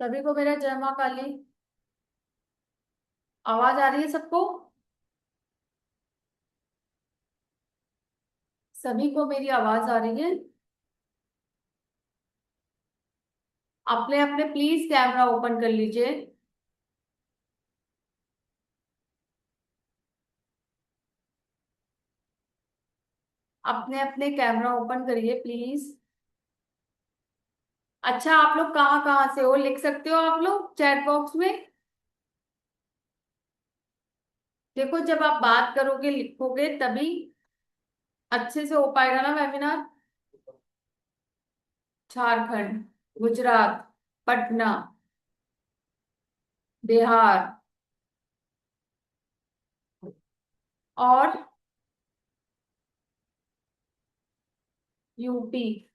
सभी को मेरा जय माँ काली। आवाज आ रही है सबको? सभी को मेरी आवाज आ रही है? अपने अपने प्लीज कैमरा ओपन कर लीजिए। अपने अपने कैमरा ओपन करिए प्लीज। अच्छा, आप लोग कहाँ कहाँ से हो लिख सकते हो आप लोग चैट बॉक्स में। देखो, जब आप बात करोगे लिखोगे तभी अच्छे से हो पाएगा ना वेबिनार। झारखंड, गुजरात, पटना, बिहार और यूपी।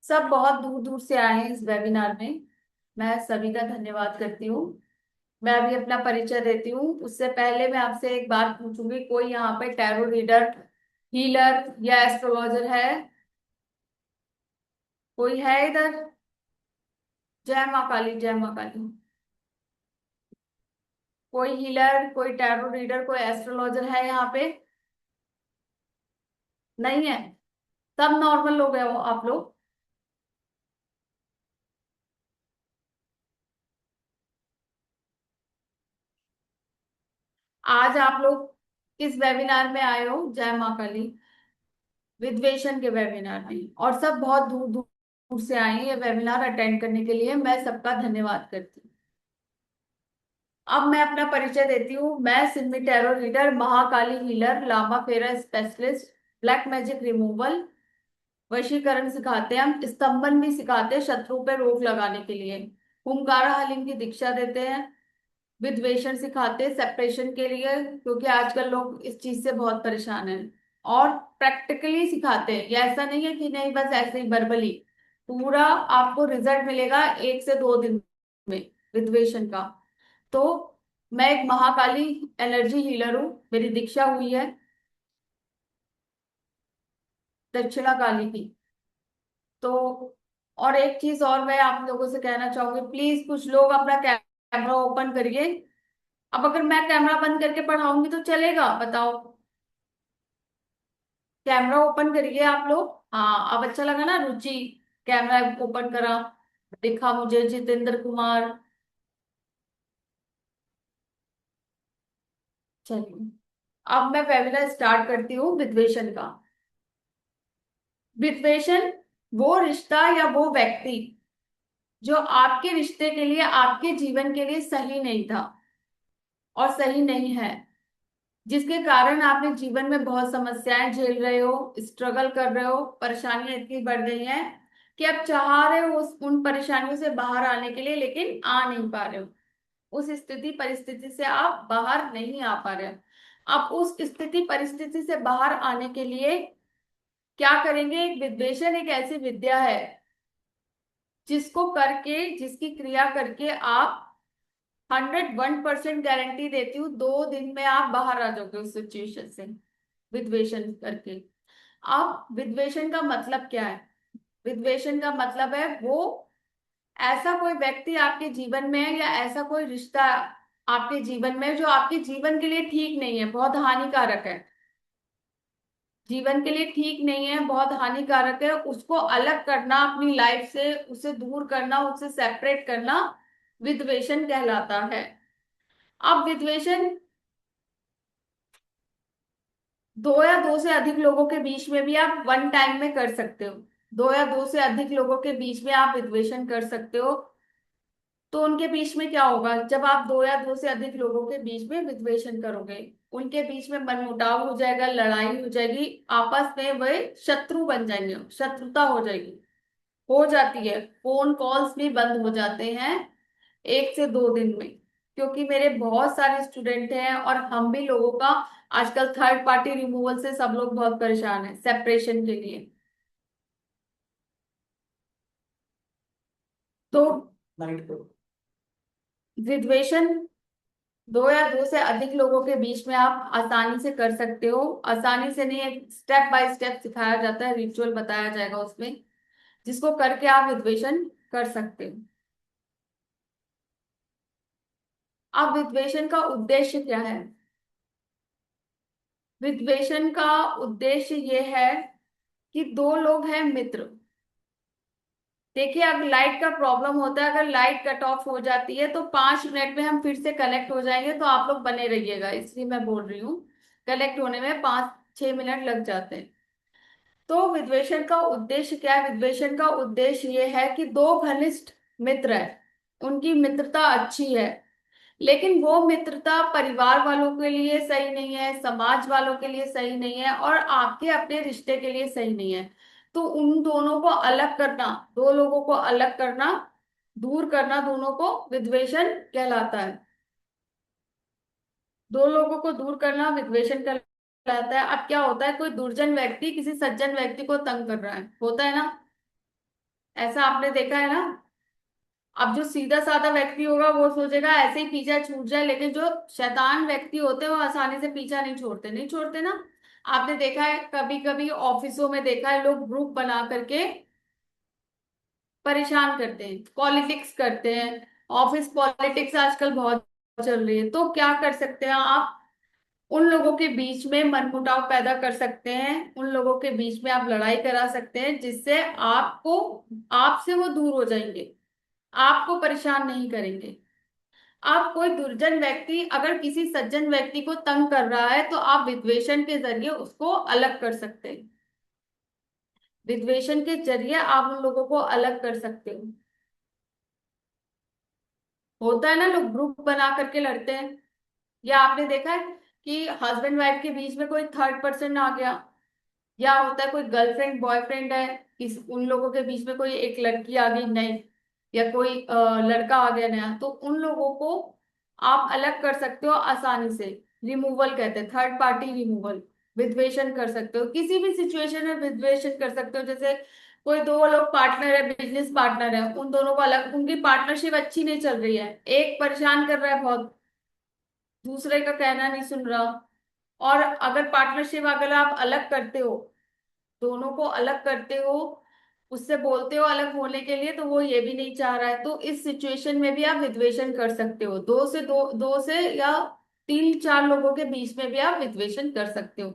सब बहुत दूर दूर से आए हैं इस वेबिनार में। मैं सभी का धन्यवाद करती हूँ। मैं अभी अपना परिचय देती हूँ, उससे पहले मैं आपसे एक बात पूछूंगी, कोई यहाँ पे टैरो रीडर, हीलर या एस्ट्रोलॉजर है? कोई है इधर? जय माँ काली, जय माँ काली। कोई हीलर, कोई टैरो रीडर, कोई एस्ट्रोलॉजर है यहाँ पे? नहीं है? सब नॉर्मल लोग हैं वो आप लोग? आज आप लोग किस वेबिनार में आए हो? जय माँ काली, विद्वेषण के वेबिनार में। और सब बहुत दूर दूर से आए हैं ये वेबिनार अटेंड करने के लिए। मैं सबका धन्यवाद करती हूँ। अब मैं अपना परिचय देती हूँ। मैं Simmi tarot reader, Mahakali healer, Lama Fera specialist, black magic removal, वशीकरण सिखाते हैं हम, स्तंभन भी सिखाते हैं शत्रु पे रोक लगाने के लिए। हुंकारा हलिम की दीक्षा देते हैं। विद्वेषण सिखाते हैं सेपरेशन के लिए, क्योंकि आजकल लोग इस चीज से बहुत परेशान हैं। और प्रैक्टिकली सिखाते हैं, ये ऐसा नहीं है कि नहीं बस ऐसे ही वर्बली। पूरा आपको रिजल्ट मिलेगा 1 से 2 दिन में विद्वेषण का। तो मैं एक महाकाली एनर्जी हीलर हूँ, मेरी दीक्षा हुई है दक्षिणा काली की। तो और एक चीज और मैं आप लोगों से कहना चाहूंगी, प्लीज कुछ लोग अपना कैमरा ओपन करिए। अब अगर मैं कैमरा बंद करके पढ़ाऊंगी तो चलेगा? बताओ। कैमरा ओपन करिए आप लोग। हाँ, अब अच्छा लगा ना? रुचि कैमरा ओपन करा, दिखा मुझे जितेंद्र कुमार। चलिए, अब मैं वेबिनार स्टार्ट करती हूँ विद्वेषण का। विद्वेषण वो रिश्ता या वो व्यक्ति जो आपके रिश्ते के लिए, आपके जीवन के लिए सही नहीं था और सही नहीं है, जिसके कारण आपने जीवन में बहुत समस्याएं झेल रहे हो, स्ट्रगल कर रहे हो, परेशानियां इतनी बढ़ गई हैं कि आप चाह रहे हो उन परेशानियों से बाहर आने के लिए, लेकिन आ नहीं पा रहे हो। उस स्थिति परिस्थिति से आप बाहर नहीं आ पा रहे हो। आप उस स्थिति परिस्थिति से बाहर आने के लिए क्या करेंगे? एक विद्वेषण एक ऐसी विद्या है जिसको करके, जिसकी क्रिया करके आप 101% गारंटी देती हूँ 2 दिन में आप बाहर आ जाओगे उस सिचुएशन से, विद्वेषण करके। अब विद्वेषण का मतलब क्या है? विद्वेषण का मतलब है वो ऐसा कोई व्यक्ति आपके जीवन में है या ऐसा कोई रिश्ता आपके जीवन में है जो आपके जीवन के लिए ठीक नहीं है, बहुत हानिकारक है, जीवन के लिए ठीक नहीं है, बहुत हानिकारक है, उसको अलग करना अपनी लाइफ से, उसे दूर करना, उससे सेपरेट करना विद्वेषण कहलाता है। अब विद्वेषण 2 या 2 से अधिक लोगों के बीच में भी आप वन टाइम में कर सकते हो। 2 या 2 से अधिक लोगों के बीच में आप विद्वेषण कर सकते हो। तो उनके बीच में क्या होगा? जब आप 2 या 2 से अधिक लोगों के बीच में विद्वेषण करोगे, उनके बीच में मनमुटाव हो जाएगा, लड़ाई हो जाएगी, आपस में वे शत्रु बन जाएंगे, शत्रुता हो जाएगी, हो जाती है। फोन कॉल्स भी बंद हो जाते हैं 1 से 2 दिन में। क्योंकि मेरे बहुत सारे स्टूडेंट हैं और हम भी लोगों का आजकल थर्ड पार्टी रिमूवल से सब लोग बहुत परेशान हैं सेपरेशन के लिए। तो विद्वेषण 2 या 2 से अधिक लोगों के बीच में आप आसानी से कर सकते हो। आसानी से नहीं, एक स्टेप बाय स्टेप सिखाया जाता है, रिचुअल बताया जाएगा उसमें, जिसको करके आप विद्वेषण कर सकते हो। अब विद्वेषण का उद्देश्य क्या है? विद्वेषण का उद्देश्य ये है कि दो लोग हैं मित्र। देखिए, अगर लाइट का प्रॉब्लम होता है, अगर लाइट कट ऑफ हो जाती है तो 5 मिनट में हम फिर से कनेक्ट हो जाएंगे, तो आप लोग बने रहिएगा, इसलिए मैं बोल रही हूँ। कनेक्ट होने में 5-6 मिनट लग जाते हैं। तो विद्वेषण का उद्देश्य क्या है? विद्वेषण का उद्देश्य ये है कि दो घनिष्ठ मित्र हैं, उनकी मित्रता अच्छी है, लेकिन वो मित्रता परिवार वालों के लिए सही नहीं है, समाज वालों के लिए सही नहीं है, और आपके अपने रिश्ते के लिए सही नहीं है। तो उन दोनों को अलग करना, दो लोगों को अलग करना, दूर करना दोनों को, विद्वेषण कहलाता है। दो लोगों को दूर करना विद्वेषण कहलाता है। अब क्या होता है, कोई दुर्जन व्यक्ति किसी सज्जन व्यक्ति को तंग कर रहा है, होता है ना? ऐसा आपने देखा है ना? अब जो सीधा साधा व्यक्ति होगा वो सोचेगा ऐसे ही पीछा छूट जाए, लेकिन जो शैतान व्यक्ति होते हैं वो आसानी से पीछा नहीं छोड़ते, नहीं छोड़ते ना। आपने देखा है, कभी कभी ऑफिसों में देखा है, लोग ग्रुप बना करके परेशान करते हैं, पॉलिटिक्स करते हैं। ऑफिस पॉलिटिक्स आजकल बहुत चल रही है। तो क्या कर सकते हैं आप? उन लोगों के बीच में मनमुटाव पैदा कर सकते हैं, उन लोगों के बीच में आप लड़ाई करा सकते हैं, जिससे आपको, आपसे वो दूर हो जाएंगे, आपको परेशान नहीं करेंगे। आप कोई दुर्जन व्यक्ति अगर किसी सज्जन व्यक्ति को तंग कर रहा है, तो आप विद्वेषण के जरिए उसको अलग कर सकते हैं। विद्वेषण के जरिए आप उन लोगों को अलग कर सकते हो। होता है ना, लोग ग्रुप बना करके लड़ते हैं। या आपने देखा है कि हस्बैंड वाइफ के बीच में कोई थर्ड पर्सन आ गया, या होता है कोई गर्लफ्रेंड बॉयफ्रेंड है, उन लोगों के बीच में कोई एक लड़की आ गई नई, या कोई लड़का आ गया नया, तो उन लोगों को आप अलग कर सकते हो आसानी से। रिमूवल कहते हैं, थर्ड पार्टी रिमूवल। विद्वेषण कर सकते हो किसी भी सिचुएशन में, विद्वेषण कर सकते हो। जैसे कोई दो लोग पार्टनर है, बिजनेस पार्टनर है, उन दोनों को अलग, उनकी पार्टनरशिप अच्छी नहीं चल रही है, एक परेशान कर रहा है बहुत, दूसरे का कहना नहीं सुन रहा। और अगर पार्टनरशिप अगर आप अलग करते हो, दोनों को अलग करते हो, उससे बोलते हो अलग होने के लिए, तो वो ये भी नहीं चाह रहा है, तो इस सिचुएशन में भी आप विद्वेषण कर सकते हो। दो से या 3-4 लोगों के बीच में भी आप विद्वेषण कर सकते हो।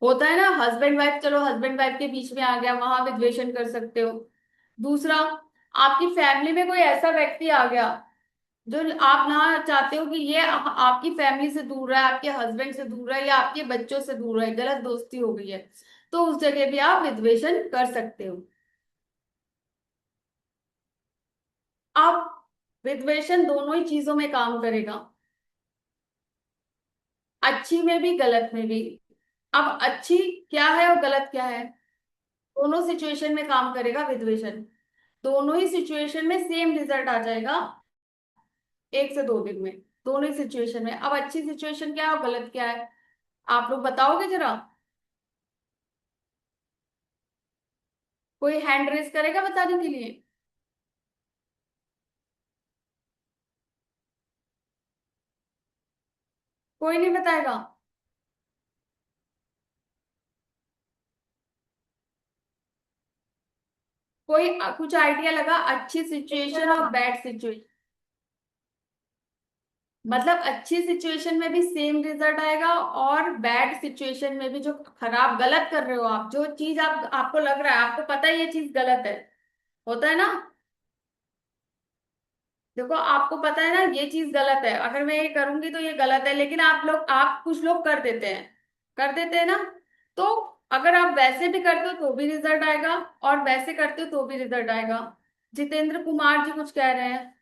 होता है ना, हस्बैंड वाइफ, चलो हस्बैंड वाइफ के बीच में आ गया, वहां विद्वेषण कर सकते हो। दूसरा, आपकी फैमिली में कोई ऐसा व्यक्ति आ गया जो आप ना चाहते हो कि ये आपकी फैमिली से दूर है, आपके हस्बैंड से दूर है, या आपके बच्चों से दूर है, गलत दोस्ती हो गई है, तो उस जगह भी आप विद्वेषण कर सकते हो। आप, विद्वेषण दोनों ही चीजों में काम करेगा, अच्छी में भी गलत में भी। अब अच्छी क्या है और गलत क्या है, दोनों सिचुएशन में काम करेगा विद्वेषण। दोनों ही सिचुएशन में सेम रिजल्ट आ जाएगा 1 से 2 दिन में, दोनों ही सिचुएशन में। अब अच्छी सिचुएशन क्या है और गलत क्या है, आप लोग बताओगे जरा? कोई हैंड रेस करेगा बताने के लिए? कोई नहीं बताएगा। कोई कुछ आइडिया लगा, अच्छी सिचुएशन और बैड सिचुएशन? मतलब अच्छी सिचुएशन में भी सेम रिजल्ट आएगा, और बैड सिचुएशन में भी, जो खराब गलत कर रहे हो आप, जो चीज आप, आपको लग रहा है, आपको पता है ये चीज गलत है, होता है ना? देखो, आपको पता है ना ये चीज गलत है, अगर मैं ये करूंगी तो ये गलत है, लेकिन आप कुछ लोग कर देते हैं, कर देते हैं ना। तो अगर आप वैसे भी करते हो तो भी रिजल्ट आएगा, और वैसे करते हो तो भी रिजल्ट आएगा। जितेंद्र कुमार जी कुछ कह रहे हैं।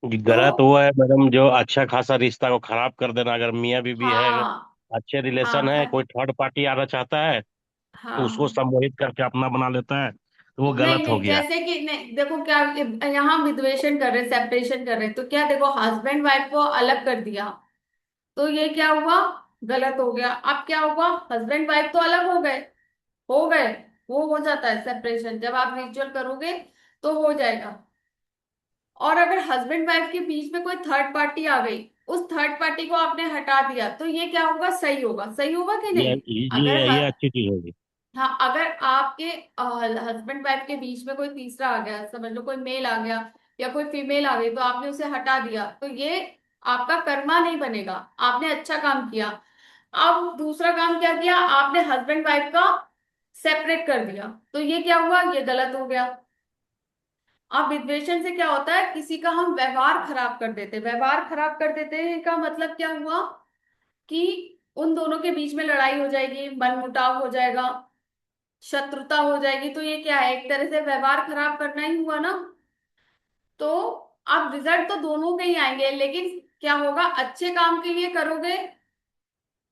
तो गलत वो है मैडम जो अच्छा खासा रिश्ता को खराब कर देना। अगर मियाँ बीवी है, हाँ, अच्छे हाँ, रिलेशन है, कोई थर्ड पार्टी आना चाहता है तो उसको हाँ, सम्मोहित करके अपना बना लेता है, तो वो नहीं गलत हो नहीं, गया। जैसे कि नहीं, देखो क्या, यहाँ विद्वेषण कर रहे, सेपरेशन कर रहे, तो क्या, देखो हस्बैंड वाइफ को अलग कर दिया, तो ये क्या हुआ, गलत हो गया। अब क्या हुआ, हस्बैंड वाइफ तो अलग हो गए, हो गए, वो हो जाता है सेपरेशन, जब आप रिचुअल करोगे तो हो जाएगा। और अगर हस्बैंड वाइफ के बीच में कोई थर्ड पार्टी आ गई, उस थर्ड पार्टी को आपने हटा दिया, तो ये क्या होगा, सही होगा, सही होगा कि ये नहीं? ये अगर ये अच्छी चीज होगी। हाँ, अगर आपके हस्बैंड वाइफ के बीच में कोई तीसरा आ गया, समझ लो कोई मेल आ गया या कोई फीमेल आ गई, तो आपने उसे हटा दिया, तो ये आपका कर्मा नहीं बनेगा। आपने अच्छा काम किया। अब दूसरा काम क्या किया आपने, हस्बैंड वाइफ का सेपरेट कर दिया, तो ये क्या हुआ, ये गलत हो गया। अब विद्वेषण से क्या होता है, किसी का हम व्यवहार खराब कर देते, व्यवहार खराब कर देते हैं का मतलब क्या हुआ कि उन दोनों के बीच में लड़ाई हो जाएगी, मनमुटाव हो जाएगा, शत्रुता हो जाएगी। तो ये क्या है, एक तरह से व्यवहार खराब करना ही हुआ ना। तो अब रिजल्ट तो दोनों के ही आएंगे, लेकिन क्या होगा, अच्छे काम के लिए करोगे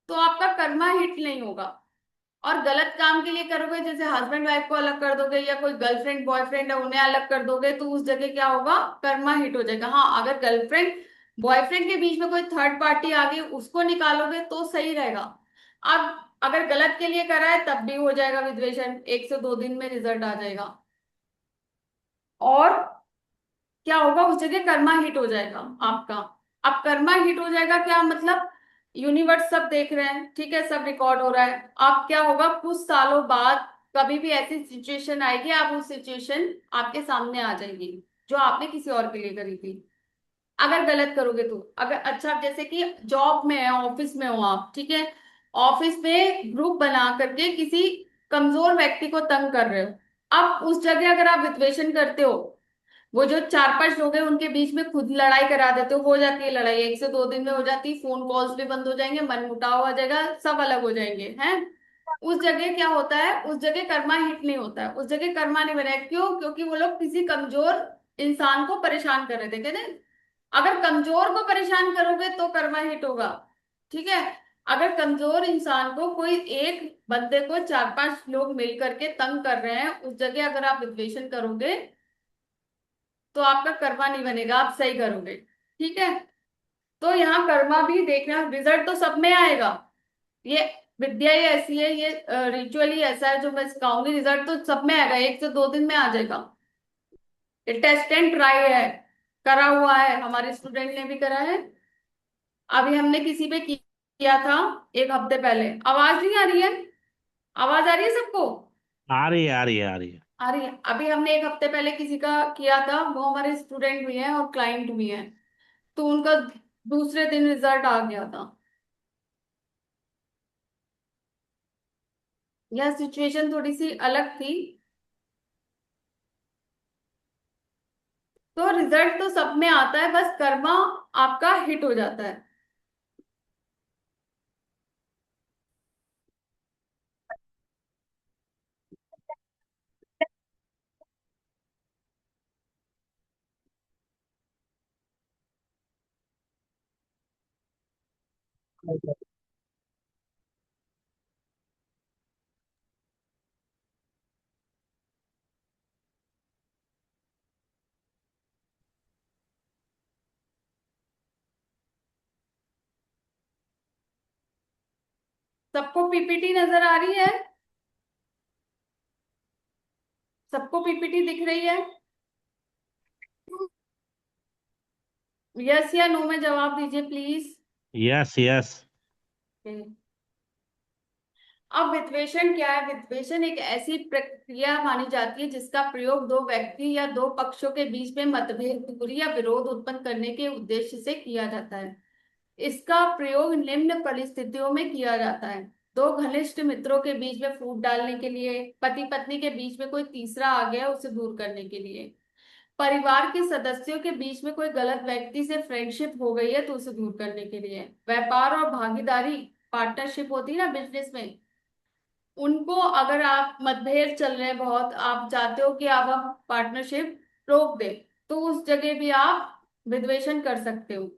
तो आपका कर्मा हिट नहीं होगा, और गलत काम के लिए करोगे, जैसे हस्बैंड वाइफ को अलग कर दोगे या कोई गर्लफ्रेंड बॉयफ्रेंड है उन्हें अलग कर दोगे, तो उस जगह क्या होगा, कर्मा हिट हो जाएगा। हाँ, अगर गर्लफ्रेंड बॉयफ्रेंड के बीच में कोई थर्ड पार्टी आ गई उसको निकालोगे तो सही रहेगा। अब अगर गलत के लिए करा है तब भी हो जाएगा विद्वेषण, 1 से 2 दिन में रिजल्ट आ जाएगा। और क्या होगा, उस जगह कर्मा हिट हो जाएगा आपका। अब कर्मा हिट हो जाएगा क्या मतलब, यूनिवर्स सब देख रहे हैं, ठीक है, सब रिकॉर्ड हो रहा है। अब क्या होगा, कुछ सालों बाद कभी भी ऐसी सिचुएशन आएगी, आप उस सिचुएशन आपके सामने आ जाएगी जो आपने किसी और के लिए करी थी, अगर गलत करोगे तो। अगर अच्छा, जैसे कि जॉब में है, ऑफिस में हो आप, ठीक है, ऑफिस में ग्रुप बना करके किसी कमजोर व्यक्ति को तंग कर रहे हो, अब उस जगह अगर आप विद्वेषण करते हो, वो जो 4-5 लोग हैं उनके बीच में खुद लड़ाई करा देते हो जाती है लड़ाई, 1 से 2 दिन में हो जाती है, फोन कॉल्स भी बंद हो जाएंगे, मनमुटाव आ जाएगा, सब अलग हो जाएंगे हैं। उस जगह क्या होता है, उस जगह कर्मा हिट नहीं होता है, उस जगह कर्मा नहीं बना है। क्यों? क्योंकि वो लोग किसी कमजोर इंसान को परेशान कर रहे थे, कहते हैं, अगर कमजोर को परेशान करोगे तो कर्मा हिट होगा, ठीक है। अगर कमजोर इंसान को, कोई एक बंदे को 4-5 लोग मिल करके तंग कर रहे हैं, उस जगह अगर आप विद्वेषण करोगे तो आपका कर्मा नहीं बनेगा, आप सही करोगे, ठीक है। तो यहाँ कर्मा भी देखना, रिजल्ट तो सब में आएगा। ये विद्या ही ऐसी है, ये रिचुअल ही ऐसा है जो मैं सिखाऊंगी, रिजल्ट तो सब में आएगा, 1 से 2 दिन में आ जाएगा। ये टेस्ट एंड ट्राई है, करा हुआ है, हमारे स्टूडेंट ने भी करा है। अभी हमने किसी पे किया था 1 हफ्ते पहले। आवाज नहीं आ रही है? आवाज आ रही है सबको? आ रही है, आ रही है, आ रही है। आ रही है। अभी हमने 1 हफ्ते पहले किसी का किया था, वो हमारे स्टूडेंट भी हैं और क्लाइंट भी हैं, तो उनका दूसरे दिन रिजल्ट आ गया था। यह सिचुएशन थोड़ी सी अलग थी। तो रिजल्ट तो सब में आता है, बस कर्मा आपका हिट हो जाता है। सबको पीपीटी नजर आ रही है? सबको पीपीटी दिख रही है? यस या नो में जवाब दीजिए प्लीज। Yes, yes. अब विद्वेषण क्या है, विद्वेषण एक ऐसी प्रक्रिया मानी जाती है जिसका प्रयोग दो व्यक्ति या दो पक्षों के बीच में मतभेद, दूरी या विरोध उत्पन्न करने के उद्देश्य से किया जाता है। इसका प्रयोग निम्न परिस्थितियों में किया जाता है: दो घनिष्ठ मित्रों के बीच में फूट डालने के लिए, पति पत्नी के बीच में कोई तीसरा आ गया उसे दूर करने के लिए, परिवार के सदस्यों के बीच में कोई गलत व्यक्ति से फ्रेंडशिप हो गई है तो उसे दूर करने के लिए, व्यापार और भागीदारी, पार्टनरशिप होती है ना बिजनेस में, उनको अगर आप मतभेद चल रहे हैं बहुत, आप चाहते हो कि आप अब पार्टनरशिप रोक दे, तो उस जगह भी आप विद्वेषण कर सकते हो।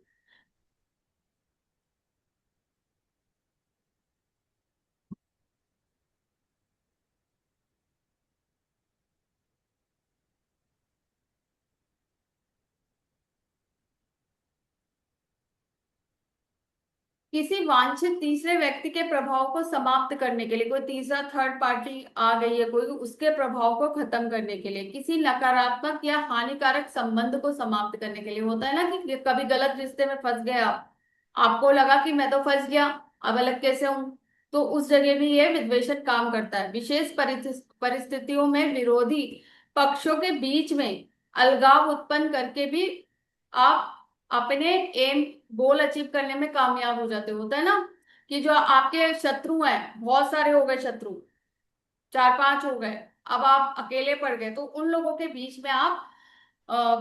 किसी वांछित तीसरे व्यक्ति के प्रभाव को समाप्त करने के लिए, कोई तीसरा थर्ड पार्टी आ गई है कोई, उसके प्रभाव को खत्म करने के लिए, किसी नकारात्मक या हानिकारक संबंध को समाप्त करने के लिए। होता है ना कि कभी गलत रिश्ते में फंस गए आप, आपको लगा कि मैं तो फंस गया, अब अलग कैसे हूं, तो उस जगह भी ये विद्वेषण काम करता है। विशेष परिस्थितियों में विरोधी पक्षों के बीच में अलगाव उत्पन्न करके भी आप अपने एम गोल अचीव करने में कामयाब हो जाते हो। होता है ना कि जो आपके शत्रु हैं, बहुत सारे हो गए शत्रु, 4-5 हो गए, अब आप अकेले पड़ गए, तो उन लोगों के बीच में आप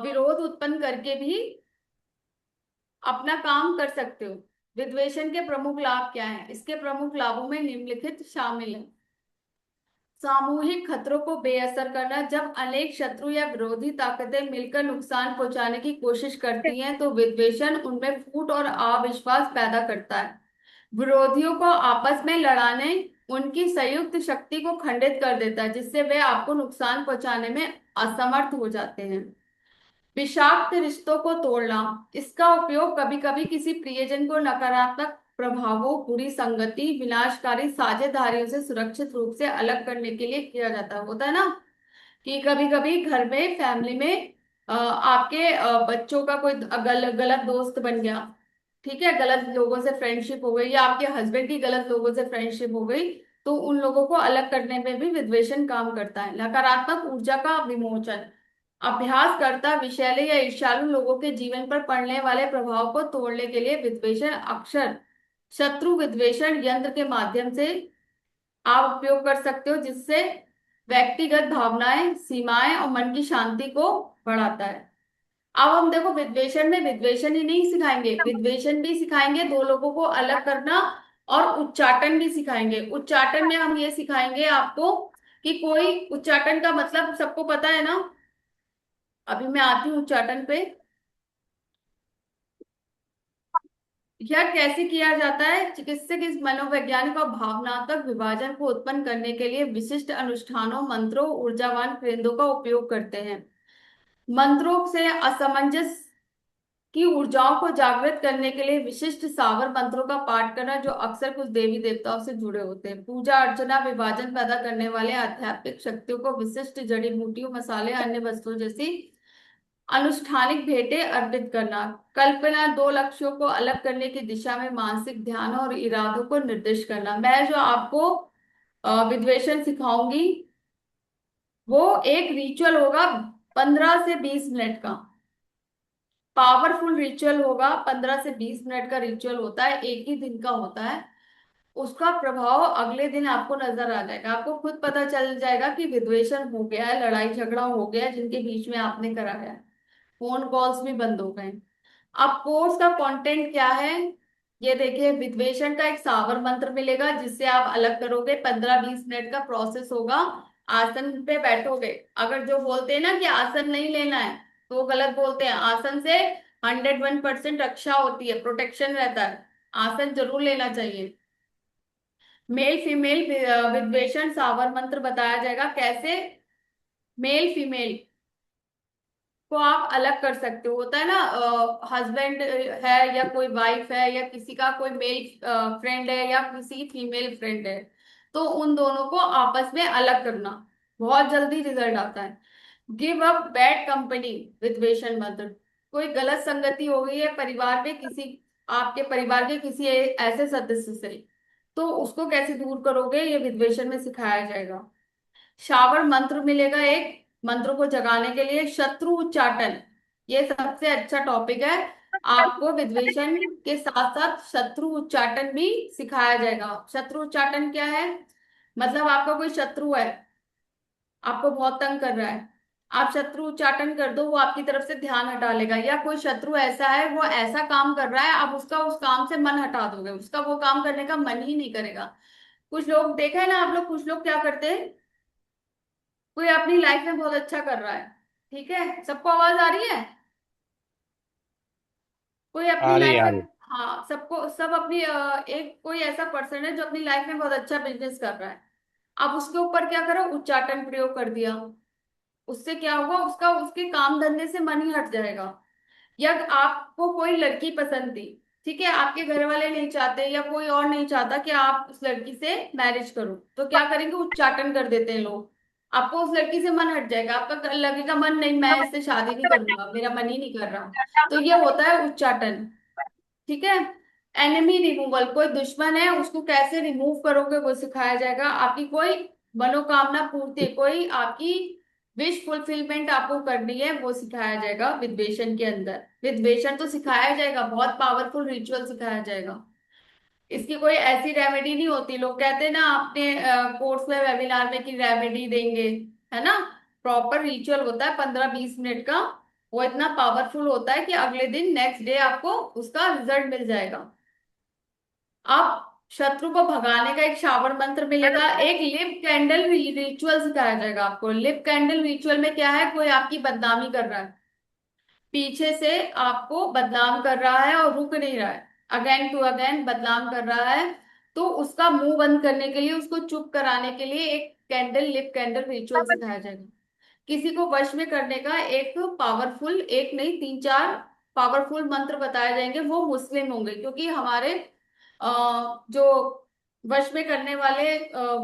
विरोध उत्पन्न करके भी अपना काम कर सकते हो। विद्वेषण के प्रमुख लाभ क्या हैं? इसके प्रमुख लाभों में निम्नलिखित शामिल है। सामूहिक खतरों को बेअसर करना। जब अनेक शत्रु या विरोधी ताकतें मिलकर नुकसान पहुंचाने की कोशिश करती हैं तो विद्वेषण उनमें फूट और अविश्वास पैदा करता है। विरोधियों को आपस में लड़ाने उनकी संयुक्त शक्ति को खंडित कर देता है, जिससे वे आपको नुकसान पहुंचाने में असमर्थ हो जाते हैं। विषाक्त रिश्तों को तोड़ना। इसका उपयोग कभी कभी किसी प्रियजन को नकारात्मक प्रभावों, बुरी संगति, विनाशकारी साझेदारियों से सुरक्षित रूप से अलग करने के लिए किया जाता है। होता है ना कि कभी कभी घर में, फैमिली में आपके बच्चों का कोई गलत दोस्त बन गया, ठीक है, गलत लोगों से फ्रेंडशिप हो गई, या आपके हस्बैंड की गलत लोगों से फ्रेंडशिप हो गई, तो उन लोगों को अलग करने में भी विद्वेषण काम करता है। नकारात्मक ऊर्जा का विमोचन। अभ्यासकर्ता विषैले या ईर्ष्यालु लोगों के जीवन पर पड़ने वाले प्रभाव को तोड़ने के लिए विद्वेषण अक्षर शत्रु विद्वेषण यंत्र के माध्यम से आप उपयोग कर सकते हो, जिससे व्यक्तिगत भावनाएं, सीमाएं और मन की शांति को बढ़ाता है। अब हम देखो, विद्वेषण में विद्वेषण ही नहीं सिखाएंगे, विद्वेषण भी सिखाएंगे, दो लोगों को अलग करना, और उच्चाटन भी सिखाएंगे। उच्चाटन में हम ये सिखाएंगे आपको कि कोई, उच्चाटन का मतलब सबको पता है ना। अभी मैं आती हूँ उच्चाटन पे। यह कैसे किया जाता है? चिकित्सक इस मनोवैज्ञानिक और भावनात्मक विभाजन को उत्पन्न करने के लिए विशिष्ट अनुष्ठानों, मंत्रों, ऊर्जावान क्रियाओं का उपयोग करते हैं। मंत्रों से असमंजस की ऊर्जाओं को जागृत करने के लिए विशिष्ट सावर मंत्रों का पाठ करना, जो अक्सर कुछ देवी देवताओं से जुड़े होते हैं। पूजा अर्चना विभाजन पैदा करने वाले आध्यात्मिक शक्तियों को विशिष्ट जड़ी बूटियों, मसाले, अन्य वस्तुओं जैसी अनुष्ठानिक भेंटें अर्पित करना। कल्पना, दो लक्ष्यों को अलग करने की दिशा में मानसिक ध्यान और इरादों को निर्दिष्ट करना। मैं जो आपको विद्वेषण सिखाऊंगी वो एक रिचुअल होगा, 15 से 20 मिनट का पावरफुल रिचुअल होगा। 15 से 20 मिनट का रिचुअल होता है, एक ही दिन का होता है। उसका प्रभाव अगले दिन आपको नजर आ जाएगा, आपको खुद पता चल जाएगा कि विद्वेषण हो गया है, लड़ाई झगड़ा हो गया है जिनके बीच में आपने कराया है। फोन कॉल्स भी बंद हो गए। अब कोर्स का कंटेंट क्या है? ये देखिए, विद्वेषण का एक सावर मंत्र मिलेगा जिससे आप अलग करोगे। 15-20 मिनट का प्रोसेस होगा। आसन पे बैठोगे। अगर जो बोलते हैं ना कि आसन नहीं लेना है, तो वो गलत बोलते हैं। आसन से 101% रक्षा होती है, प्रोटेक्शन रहता है। आसन जरूर लेना चाहिए। मेल फीमेल विद्वेषण सावर मंत्र बताया जाएगा कैसे मेल फीमेल को आप अलग कर सकते हो। होता है ना, हस्बैंड है या कोई वाइफ है या किसी का कोई मेल फ्रेंड है या किसी फीमेल फ्रेंड है, तो उन दोनों को आपस में अलग करना, बहुत जल्दी रिजल्ट आता है। गिव अप बैड कंपनी विद्वेषण मंत्र। कोई गलत संगति हो गई है परिवार में, किसी आपके परिवार के किसी ऐसे सदस्य से, तो उसको कैसे दूर करोगे, ये विद्वेषण में सिखाया जाएगा। शावर मंत्र मिलेगा एक, मंत्रों को जगाने के लिए। शत्रु उच्चाटन, ये सबसे अच्छा टॉपिक है। आपको विद्वेषण के साथ साथ शत्रु उच्चाटन भी सिखाया जाएगा। शत्रु उच्चाटन क्या है? मतलब आपका कोई शत्रु है, आपको बहुत तंग कर रहा है, आप शत्रु उच्चाटन कर दो, वो आपकी तरफ से ध्यान हटा लेगा। या कोई शत्रु ऐसा है, वो ऐसा काम कर रहा है, आप उसका उस काम से मन हटा दोगे, उसका वो काम करने का मन ही नहीं करेगा। कुछ लोग देखा है ना आप लोग, कुछ लोग क्या करते हैं, कोई अपनी लाइफ में बहुत अच्छा कर रहा है, ठीक है, सबको आवाज आ रही है, कोई अपनी आ रही है, लाइफ आ में, रही है। हाँ, सबको सब अपनी एक कोई ऐसा पर्सन है जो अपनी लाइफ में बहुत अच्छा बिजनेस कर रहा है, अब उसके ऊपर क्या करो, उच्चाटन प्रयोग कर दिया। उससे क्या होगा, उसका उसके काम धंधे से मन ही हट जाएगा। या आपको कोई लड़की पसंद थी, ठीक है, आपके घर वाले नहीं चाहते या कोई और नहीं चाहता कि आप उस लड़की से मैरिज करो, तो क्या करेंगे, उच्चाटन कर देते हैं लोग। आपको उस लड़की से मन हट जाएगा, आपका लगेगा मन नहीं, मैं इससे शादी नहीं करूंगा, मेरा मन ही नहीं कर रहा। तो ये होता है उच्चाटन, ठीक है। एनिमी रिमूवल, कोई दुश्मन है उसको कैसे रिमूव करोगे वो सिखाया जाएगा। आपकी कोई मनोकामना पूर्ति, कोई आपकी विश फुलफिलमेंट आपको करनी है वो सिखाया जाएगा विद्वेषण के अंदर। विद्वेषण तो सिखाया जाएगा, बहुत पावरफुल रिचुअल सिखाया जाएगा। इसकी कोई ऐसी रेमेडी नहीं होती, लोग कहते हैं ना अपने कोर्स में वेबिनार में कि रेमेडी देंगे, है ना। प्रॉपर रिचुअल होता है 15-20 मिनट का। वो इतना पावरफुल होता है कि अगले दिन नेक्स्ट डे आपको उसका रिजल्ट मिल जाएगा। आप शत्रु को भगाने का एक शावर मंत्र मिलेगा, एक लिप कैंडल रिचुअल सिखाया जाएगा आपको। लिप कैंडल रिचुअल में क्या है, कोई आपकी बदनामी कर रहा है, पीछे से आपको बदनाम कर रहा है और रुक नहीं रहा है, अगेन टू अगेन बदनाम कर रहा है, तो उसका मुंह बंद करने के लिए, उसको चुप कराने के लिए एक कैंडल, लिप कैंडल रिचुअल सिखाया जाएगा। किसी को वश में करने का एक पावरफुल, एक नहीं 3-4 पावरफुल मंत्र बताए जाएंगे। वो मुस्लिम होंगे, क्योंकि हमारे जो वश में करने वाले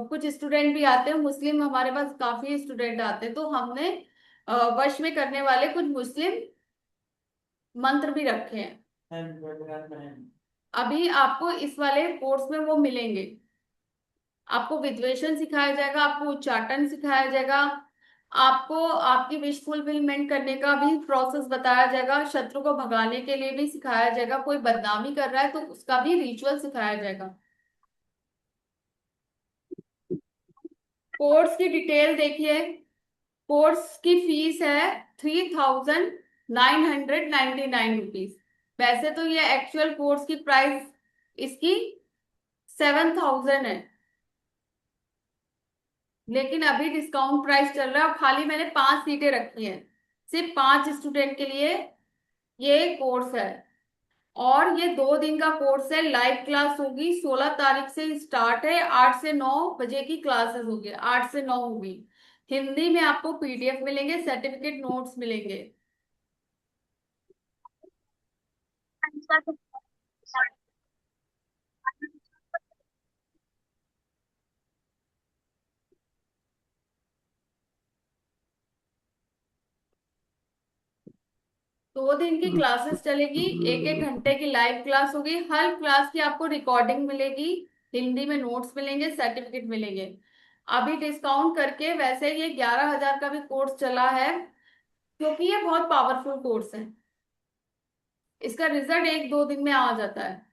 कुछ स्टूडेंट भी आते हैं मुस्लिम, हमारे पास काफी स्टूडेंट आते हैं, तो हमने वश में करने वाले कुछ मुस्लिम मंत्र भी रखे हैं। अभी आपको इस वाले कोर्स में वो मिलेंगे। आपको विद्वेषण सिखाया जाएगा, आपको उच्चाटन सिखाया जाएगा, आपको आपकी विश फुलफिलमेंट करने का भी प्रोसेस बताया जाएगा, शत्रु को भगाने के लिए भी सिखाया जाएगा, कोई बदनामी कर रहा है तो उसका भी रिचुअल सिखाया जाएगा। कोर्स की डिटेल देखिए। कोर्स की फीस है 3,999 रुपीज। वैसे तो ये एक्चुअल कोर्स की प्राइस इसकी 7,000 है, लेकिन अभी डिस्काउंट प्राइस चल रहा है और खाली मैंने 5 सीटें रखी हैं, सिर्फ 5 स्टूडेंट के लिए ये कोर्स है। और ये 2 दिन का कोर्स है, लाइव क्लास होगी, 16 तारीख से स्टार्ट है, 8 से 9 बजे की क्लासेस होगी, 8 से 9 होगी। हिंदी में आपको पीडीएफ मिलेंगे, सर्टिफिकेट नोट्स मिलेंगे। 2 दिन की क्लासेस चलेगी, 1-1 घंटे की लाइव क्लास होगी, हर क्लास की आपको रिकॉर्डिंग मिलेगी, हिंदी में नोट्स मिलेंगे, सर्टिफिकेट मिलेंगे। अभी डिस्काउंट करके वैसे ये 11,000 का भी कोर्स चला है, क्योंकि ये बहुत पावरफुल कोर्स है। इसका रिजल्ट 1-2 दिन में आ जाता है।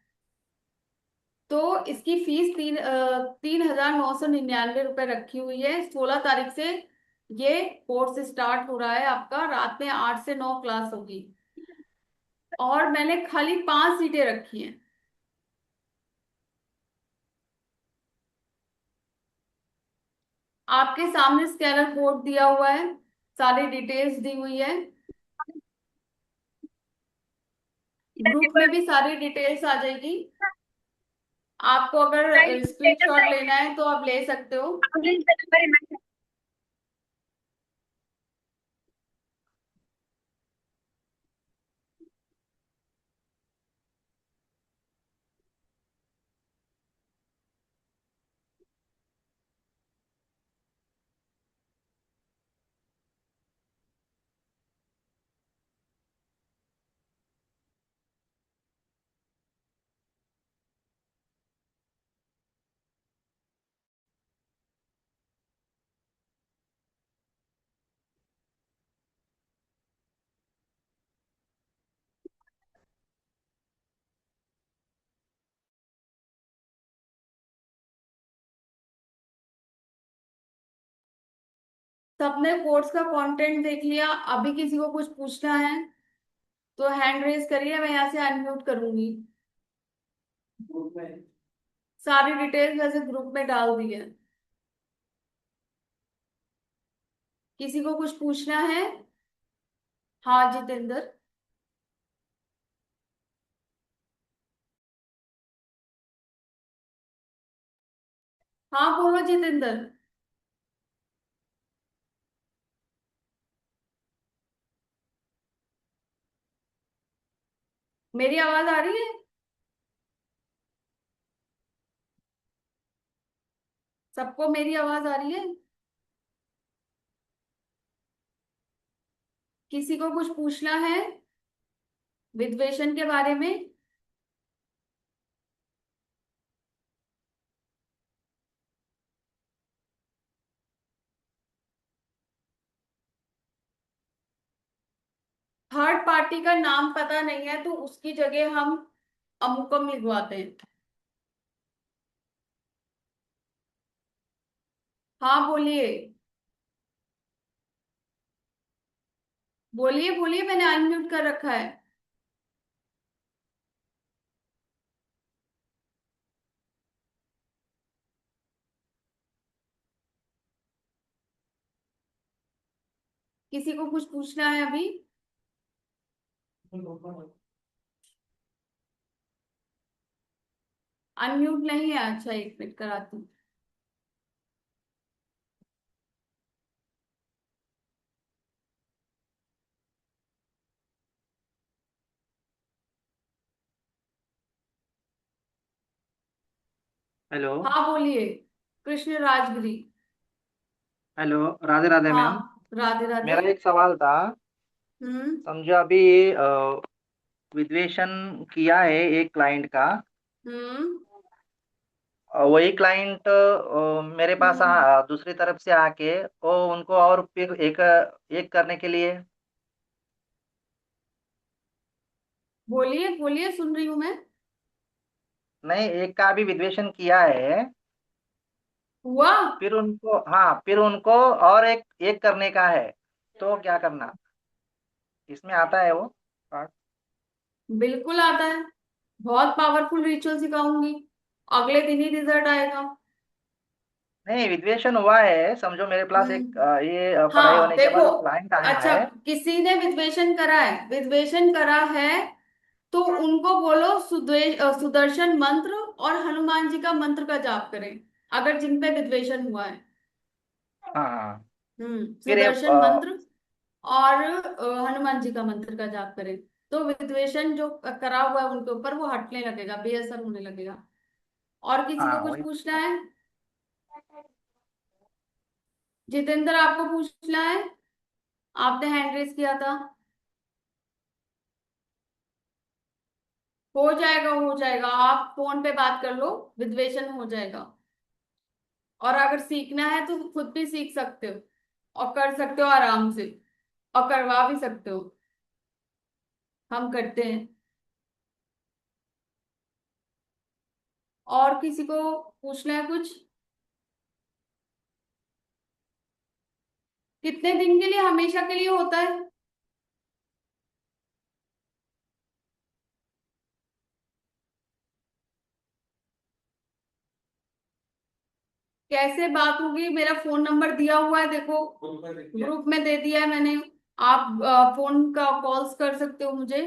तो इसकी फीस 3,999 रुपये रखी हुई है। 16 तारीख से ये कोर्स स्टार्ट हो रहा है आपका, रात में 8 से 9 क्लास होगी। और मैंने खाली 5 सीटें रखी हैं। आपके सामने स्कैनर कोड दिया हुआ है, सारी डिटेल्स दी हुई है, ग्रुप में भी सारी डिटेल्स आ जाएगी। आपको अगर स्क्रीनशॉट लेना है तो आप ले सकते हो। सबने कोर्स का कंटेंट देख लिया, अभी किसी को कुछ पूछना है तो हैंड रेज करिए, मैं यहाँ से अनम्यूट करूंगी। सारी डिटेल्स वैसे ग्रुप में डाल दी है। किसी को कुछ पूछना है? हाँ जितेंद्र। हाँ बोलो जितेंद्र। मेरी आवाज आ रही है? सबको मेरी आवाज आ रही है? किसी को कुछ पूछना है विद्वेषण के बारे में? थर्ड पार्टी का नाम पता नहीं है तो उसकी जगह हम अमुकम लिखवाते हैं। हाँ बोलिए। बोलिए बोलिए, मैंने अनम्यूट कर रखा है। किसी को कुछ पूछना है अभी? अनम्यूट नहीं है, अच्छा एक मिनट कराती हूँ। हेलो। हाँ बोलिए। कृष्ण राजगिरी। Hello, Radhe Radhe ma'am. हाँ राधे राधे। मेरा एक सवाल था। हम्म। समझो अभी विद्वेषण किया है एक क्लाइंट का। हम्म। वही क्लाइंट मेरे पास हम्म। दूसरी तरफ से आके वो उनको और फिर एक एक करने के लिए। बोलिए बोलिए, सुन रही हूँ मैं। नहीं, एक का भी विद्वेषण किया है। हुआ। फिर उनको और एक एक करने का है। तो क्या करना? इसमें आता है वो part? बिल्कुल आता है। बहुत पावरफुल रिचुअल सिखाऊंगी। अगले दिन ही रिजल्ट आएगा। नहीं, विद्वेषण हुआ है। समझो मेरे पास एक हम्म। ये पढ़ाई हाँ होने के देखो। बाद क्लाइंट आया अच्छा, है। किसी ने विद्वेषण करा है, विद्वेषण करा है, तो उनको बोलो सुदर्शन मंत्र और हनुमान जी का मंत्र का जाप करें, अगर जिन पे विद्वेषण हुआ है। हाँ हाँ। फिर ये सुदर्शन मंत्र और हनुमान जी का मंत्र का जाप करें, तो विद्वेषण जो करा हुआ है उनके ऊपर वो हटने लगेगा, बेअसर होने लगेगा। और किसी को हाँ कुछ वही। पूछना है? जितेंद्र आपको पूछना है? आपने हैंड रेस किया था। हो जाएगा हो जाएगा, आप फोन पे बात कर लो, विद्वेषण हो जाएगा। और अगर सीखना है तो खुद भी सीख सकते हो और कर सकते हो आराम से, और करवा भी सकते हो। हम करते हैं। और किसी को पूछना है कुछ? कितने दिन के लिए, हमेशा के लिए होता है? कैसे बात होगी? मेरा फोन नंबर दिया हुआ है, देखो ग्रुप में दे दिया है मैंने। आप फोन का कॉल्स कर सकते हो मुझे।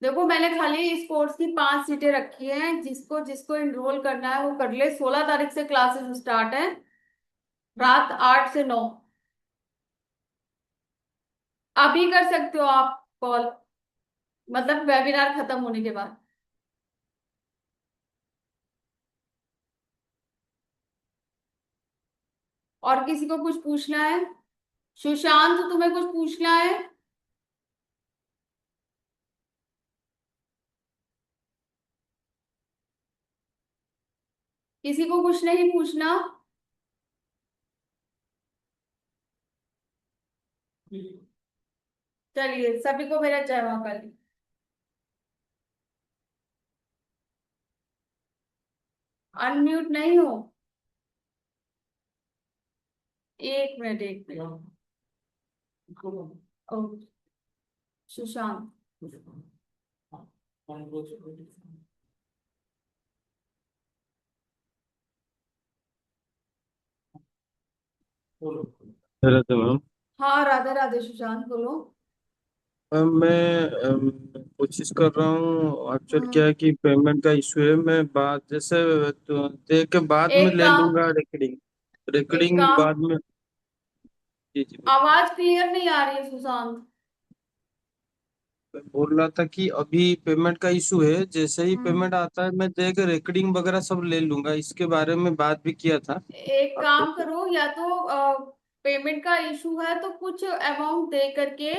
देखो मैंने खाली इस कोर्स की 5 सीटें रखी हैं, जिसको जिसको एनरोल करना है वो कर ले। 16 तारीख से क्लासेस स्टार्ट है, रात 8 से 9। अभी कर सकते हो आप कॉल, मतलब वेबिनार खत्म होने के बाद। और किसी को कुछ पूछना है? सुशांत, तुम्हें कुछ पूछना है? किसी को कुछ नहीं पूछना? चलिए, सभी को मेरा जय महाकाली। अनम्यूट नहीं हो? एक मिनट एक मिनट। ओ, सुशांत। रहते मैम। हाँ राधे राधे, सुशांत बोलो। मैं कोशिश कर रहा हूँ। एक्चुअल क्या हम्म। है कि पेमेंट का इशू है। मैं बाद जैसे तो देख के बाद में एक ले काम, लूंगा रिकॉर्डिंग। एक रिकॉर्डिंग काम। बाद में। जी जी बोलिए। आवाज क्लियर नहीं आ रही है सुशांत। मैं बोल रहा था कि अभी पेमेंट का इशू है। जैसे ही हम्म। पेमेंट आता है मैं देख रिकॉर्डिंग वगैरह सब ले लूंगा। इसके बारे में बात भी किया था एक आपसे। काम करो, या तो पेमेंट का इशू है तो कुछ अमाउंट दे करके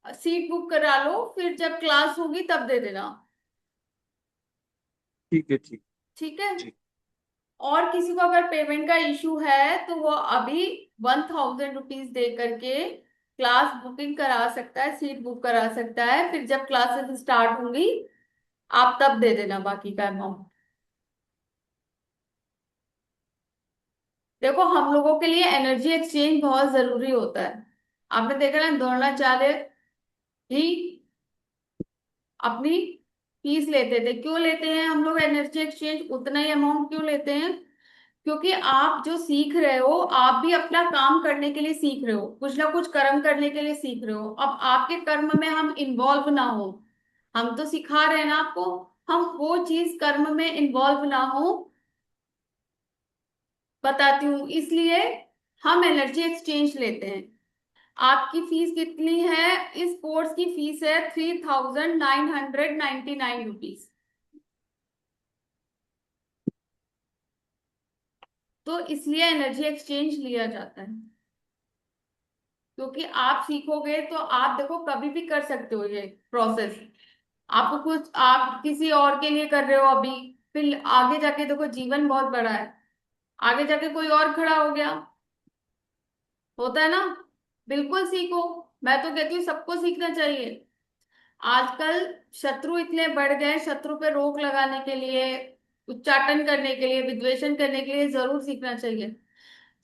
सीट बुक करा लो, फिर जब क्लास होगी तब दे देना। ठीक है ठीक। ठीक है। ठीक। और किसी को अगर पेमेंट का इशू है तो वो अभी 1000 रुपीज दे करके क्लास बुकिंग करा सकता है, सीट बुक करा सकता है, फिर जब क्लासेस स्टार्ट होंगी आप तब दे देना बाकी का अमाउंट। देखो हम लोगों के लिए एनर्जी एक्सचेंज बहुत जरूरी होता है। आपने देखा ना, द्रोणाचार्य ही अपनी फीस लेते थे। क्यों लेते हैं हम लोग एनर्जी एक्सचेंज, उतना ही अमाउंट क्यों लेते हैं? क्योंकि आप जो सीख रहे हो, आप भी अपना काम करने के लिए सीख रहे हो, कुछ ना कुछ कर्म करने के लिए सीख रहे हो। अब आपके कर्म में हम इन्वॉल्व ना हो, हम तो सिखा रहे हैं ना आपको, हम वो चीज कर्म में इन्वॉल्व ना हो, बताती हूँ, इसलिए हम एनर्जी एक्सचेंज लेते हैं। आपकी फीस कितनी है? इस कोर्स की फीस है 3999 रुपीज। तो इसलिए एनर्जी एक्सचेंज लिया जाता है, क्योंकि आप सीखोगे तो आप देखो कभी भी कर सकते हो ये प्रोसेस। आपको कुछ, आप किसी और के लिए कर रहे हो अभी, फिर आगे जाके देखो जीवन बहुत बड़ा है, आगे जाके कोई और खड़ा हो गया, होता है ना। बिल्कुल सीखो, मैं तो कहती हूँ सबको सीखना चाहिए। आजकल शत्रु इतने बढ़ गए, शत्रु पे रोक लगाने के लिए, उच्चाटन करने के लिए, विद्वेषण करने के लिए जरूर सीखना चाहिए।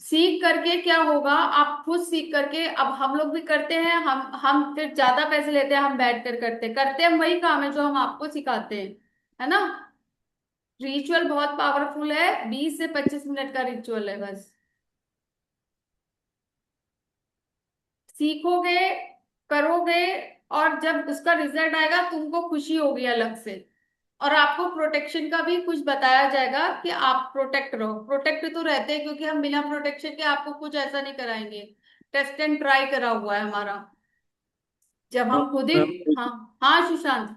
सीख करके क्या होगा, आप खुद सीख करके, अब हम लोग भी करते हैं, हम फिर ज्यादा पैसे लेते हैं, हम बैठ कर करते करते हम वही काम है जो हम आपको सिखाते हैं, है ना। रिचुअल बहुत पावरफुल है, 20 से 25 मिनट का रिचुअल है बस। सीखोगे, करोगे, और जब उसका रिजल्ट आएगा तुमको खुशी होगी अलग से। और आपको प्रोटेक्शन का भी कुछ बताया जाएगा कि आप प्रोटेक्ट रहो। प्रोटेक्ट तो रहते हैं, क्योंकि हम बिना प्रोटेक्शन के आपको कुछ ऐसा नहीं कराएंगे। टेस्ट एंड ट्राई करा हुआ है हमारा, जब हाँ हम खुद ही। मैम, हाँ हाँ सुशांत।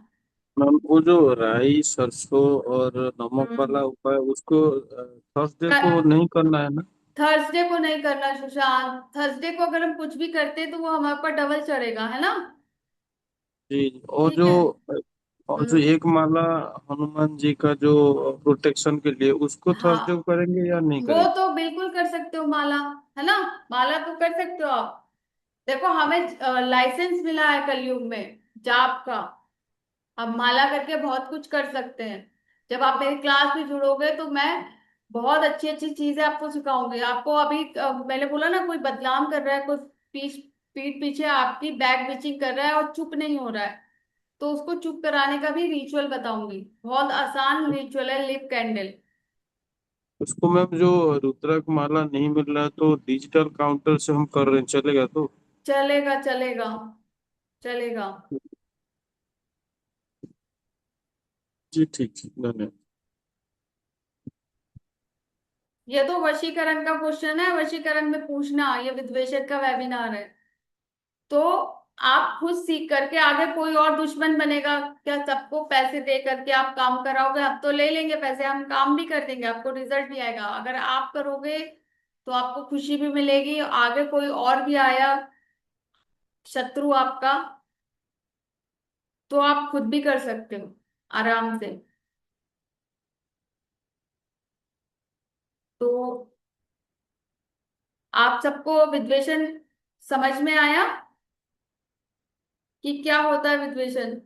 मैम वो जो राई सरसों और नमक हम्म। वाला उपाय उसको थर्सडे को नहीं करना है ना? थर्सडे को नहीं करना सुशांत, थर्सडे को अगर हम कुछ भी करते तो वो हमारे ऊपर डबल चढ़ेगा, है ना। जी जी। ठीक है। और जो हम्म। एक माला हनुमान जी का जो प्रोटेक्शन के लिए, उसको थर्सडे को हाँ करेंगे या नहीं वो करेंगे? तो बिल्कुल कर सकते हो माला, है ना। माला तो कर सकते हो आप। देखो हमें लाइसेंस मिला है कलयुग में जाप का, अब माला करके बहुत कुछ कर सकते हैं। जब आप मेरी क्लास में जुड़ोगे तो मैं बहुत अच्छी अच्छी चीजें आपको सिखाऊंगी। आपको अभी मैंने बोला ना, कोई बदनाम कर रहा है, कोई पीठ पीठ पीछे आपकी बैक बिचिंग कर रहा है और चुप नहीं हो रहा है, तो उसको चुप कराने का भी रिचुअल बताऊंगी। बहुत आसान रिचुअल है, लिप कैंडल। उसको मैम जो रुद्राक्ष माला नहीं मिल रहा है तो डिजिटल काउंटर से हम कर रहे हैं, चलेगा तो? चलेगा चलेगा चलेगा। जी ठीक ठीक, धन्यवाद। ये तो वशीकरण का क्वेश्चन है, वशीकरण में पूछना, ये विद्वेषक का वेबिनार है। तो आप खुद सीख करके आगे कोई और दुश्मन बनेगा क्या? सबको पैसे दे करके आप काम कराओगे? अब तो ले लेंगे पैसे, हम काम भी कर देंगे, आपको रिजल्ट भी आएगा। अगर आप करोगे तो आपको खुशी भी मिलेगी, आगे कोई और भी आया शत्रु आपका, तो आप खुद भी कर सकते हो आराम से। तो आप सबको विद्वेषण समझ में आया कि क्या होता है विद्वेषण?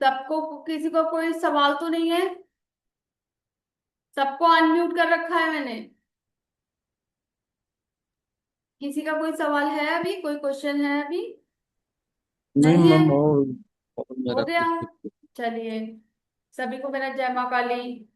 सबको, किसी को कोई सवाल तो नहीं है? सबको अनम्यूट कर रखा है मैंने। किसी का कोई सवाल है अभी, कोई क्वेश्चन है अभी? नहीं नहीं है? मैम, और हो मेरा गया। कुछ चलिए, सभी को मेरा जय माँ काली।